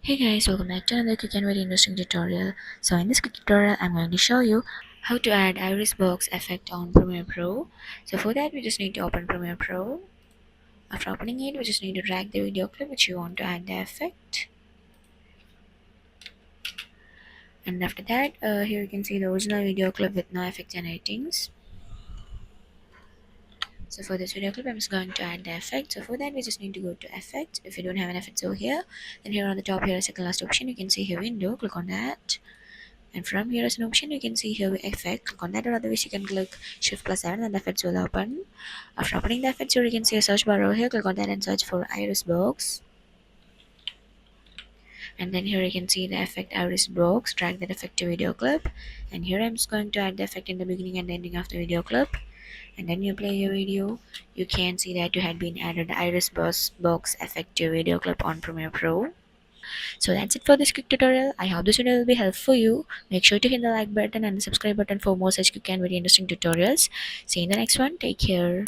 Hey guys, welcome back to another quick and very interesting tutorial. So in this quick tutorial, I'm going to show you how to add iris box effect on Premiere Pro. So for that, we just need to open Premiere Pro. After opening it, we just need to drag the video clip which you want to add the effect. And after that, here you can see the original video clip with no effects and ratings. So for this video clip, I'm just going to add the effect. So for that, we just need to go to effect. If you don't have an effect over here, then here on the top here is second last option. You can see here window, click on that. And from here is an option you can see here effect. Click on that, or otherwise you can click shift plus 7 and the effects will open. After opening the effects here you can see a search bar over here. Click on that and search for iris box. And then here you can see the effect iris box. Drag that effect to video clip. And here I'm just going to add the effect in the beginning and ending of the video clip. And then you play your video. You can see that you had been added iris box effect to video clip on Premiere Pro. So that's it for this quick tutorial. I hope this video will be helpful for you. Make sure to hit the like button and the subscribe button for more such quick and very interesting tutorials. See you in the next one. Take care.